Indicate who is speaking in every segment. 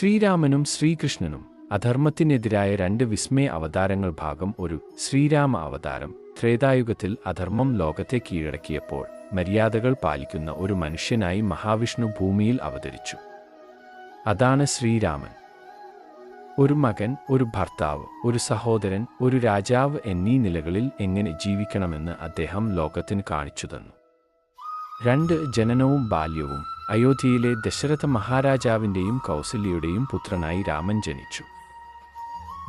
Speaker 1: ശ്രീരാമനും ശ്രീകൃഷ്ണനും അധർമ്മത്തിനെതിരായ രണ്ട് വിസ്മയ അവതാരങ്ങൾ ഭാഗം 1 ശ്രീരാമ അവതാരം ത്രേതായുഗത്തിൽ അധർമ്മം ലോകത്തെ കീഴടക്കിയപ്പോൾ മര്യാദകൾ പാലിക്കുന്ന ഒരു മനുഷ്യനായി മഹാവിഷ്ണു ഭൂമിയിൽ അവതരിച്ചു. അതാണ് ശ്രീരാമൻ. ഒരു മകൻ, ഒരു ഭർത്താവ്, ഒരു സഹോദരൻ, ഒരു രാജാവ് എന്നീ നിലകളിൽ എങ്ങനെ ജീവിക്കണമെന്ന് അദ്ദേഹം ലോകത്തിന് കാണിച്ചു തന്നു. 2 ജനനവും ബാല്യവും. അയോധ്യയിലെ ദശരഥ മഹാരാജാവിൻ്റെയും കൗസല്യയുടെയും പുത്രനായി രാമൻ ജനിച്ചു.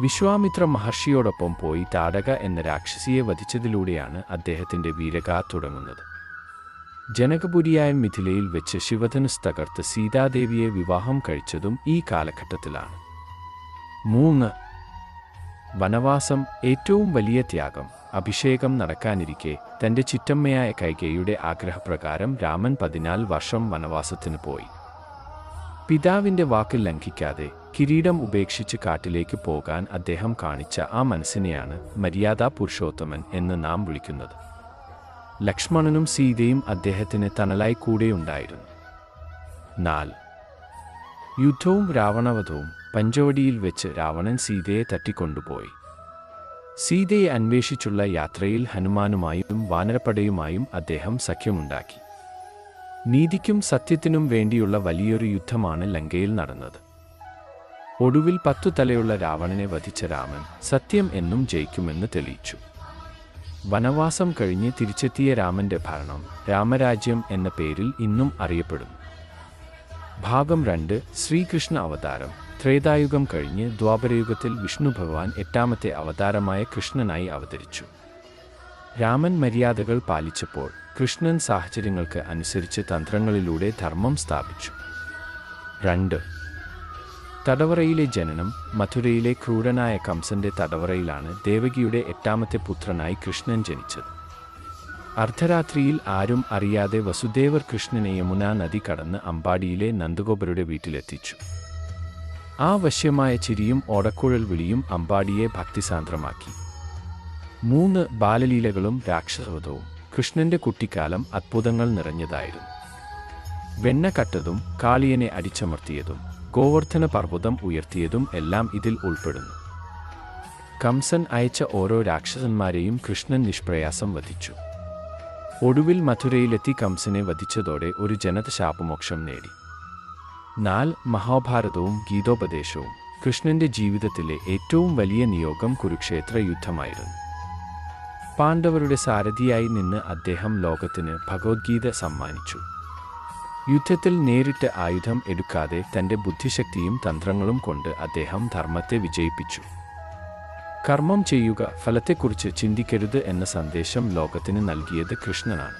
Speaker 1: വിശ്വാമിത്ര മഹർഷിയോടൊപ്പം പോയി താടക എന്ന രാക്ഷസിയെ വധിച്ചതിലൂടെയാണ് അദ്ദേഹത്തിൻ്റെ വീരഗാഥ തുടങ്ങുന്നത്. ജനകപുരിയായ മിഥിലയിൽ വെച്ച് ശിവധനുസ് തകർത്ത് സീതാദേവിയെ വിവാഹം കഴിച്ചതും ഈ കാലഘട്ടത്തിലാണ്. 3 വനവാസം. ഏറ്റവും വലിയ ത്യാഗം. അഭിഷേകം നടക്കാനിരിക്കെ തൻ്റെ ചിറ്റമ്മയായ കൈകേയിയുടെ ആഗ്രഹപ്രകാരം രാമൻ 14 വർഷം വനവാസത്തിന് പോയി. പിതാവിൻ്റെ വാക്ക് ലംഘിക്കാതെ കിരീടം ഉപേക്ഷിച്ച് കാട്ടിലേക്ക് പോകാൻ അദ്ദേഹം കാണിച്ച ആ മനസ്സിനെയാണ് മര്യാദാ പുരുഷോത്തമൻ എന്ന് നാം വിളിക്കുന്നത്. ലക്ഷ്മണനും സീതയും അദ്ദേഹത്തിന് തണലായി കൂടെയുണ്ടായിരുന്നു. 4 യുദ്ധവും രാവണവധവും. പഞ്ചവടിയിൽ വെച്ച് രാവണൻ സീതയെ തട്ടിക്കൊണ്ടുപോയി. സീതയെ അന്വേഷിച്ചുള്ള യാത്രയിൽ ഹനുമാനുമായും വാനരപ്പടയുമായും അദ്ദേഹം സഖ്യമുണ്ടാക്കി. നീതിക്കും സത്യത്തിനും വേണ്ടിയുള്ള വലിയൊരു യുദ്ധമാണ് ലങ്കയിൽ നടന്നത്. ഒടുവിൽ 10 തലയുള്ള രാവണനെ വധിച്ച രാമൻ സത്യം എന്നും ജയിക്കുമെന്ന് തെളിയിച്ചു. വനവാസം കഴിഞ്ഞ് തിരിച്ചെത്തിയ രാമൻ്റെ ഭരണം രാമരാജ്യം എന്ന പേരിൽ ഇന്നും അറിയപ്പെടുന്നു. ഭാഗം 2 ശ്രീകൃഷ്ണ അവതാരം. ത്രേതായുഗം കഴിഞ്ഞ് ദ്വാപരയുഗത്തിൽ വിഷ്ണു ഭഗവാൻ 8ാമത്തെ അവതാരമായ കൃഷ്ണനായി അവതരിച്ചു. രാമൻ മര്യാദകൾ പാലിച്ചപ്പോൾ കൃഷ്ണൻ സാഹചര്യങ്ങൾക്ക് അനുസരിച്ച് തന്ത്രങ്ങളിലൂടെ ധർമ്മം സ്ഥാപിച്ചു. 2 തടവറയിലെ ജനനം. മഥുരയിലെ ക്രൂരനായ കംസന്റെ തടവറയിലാണ് ദേവകിയുടെ 8ാമത്തെ പുത്രനായി കൃഷ്ണൻ ജനിച്ചത്. അർദ്ധരാത്രിയിൽ ആരും അറിയാതെ വസുദേവർ കൃഷ്ണനെ യമുനാ നദി കടന്ന് അമ്പാടിയിലെ നന്ദഗോപരുടെ വീട്ടിലെത്തിച്ചു. ആ വശ്യമായ ചിരിയും ഓടക്കുഴൽ വിളിയും അമ്പാടിയെ ഭക്തിസാന്ദ്രമാക്കി. 3 ബാലലീലകളും രാക്ഷസവധവും. കൃഷ്ണന്റെ കുട്ടിക്കാലം അത്ഭുതങ്ങൾ നിറഞ്ഞതായിരുന്നു. വെണ്ണ കട്ടതും കാളിയനെ അടിച്ചമർത്തിയതും ഗോവർദ്ധന പർവ്വതം ഉയർത്തിയതും എല്ലാം ഇതിൽ ഉൾപ്പെടുന്നു. കംസൻ അയച്ച ഓരോ രാക്ഷസന്മാരെയും കൃഷ്ണൻ നിഷ്പ്രയാസം വധിച്ചു. ഒടുവിൽ മഥുരയിലെത്തി കംസനെ വധിച്ചതോടെ ഒരു ജനത ശാപമോക്ഷം നേടി. 4 മഹാഭാരതവും ഗീതോപദേശവും. കൃഷ്ണന്റെ ജീവിതത്തിലെ ഏറ്റവും വലിയ നിയോഗം കുരുക്ഷേത്ര യുദ്ധമായിരുന്നു. പാണ്ഡവരുടെ സാരഥിയായി നിന്ന് അദ്ദേഹം ലോകത്തിന് ഭഗവത്ഗീത സമ്മാനിച്ചു. യുദ്ധത്തിൽ നേരിട്ട് ആയുധം എടുക്കാതെ തൻ്റെ ബുദ്ധിശക്തിയും തന്ത്രങ്ങളും കൊണ്ട് അദ്ദേഹം ധർമ്മത്തെ വിജയിപ്പിച്ചു. കർമ്മം ചെയ്യുക, ഫലത്തെക്കുറിച്ച് ചിന്തിക്കരുത് എന്ന സന്ദേശം ലോകത്തിന് നൽകിയത് കൃഷ്ണനാണ്.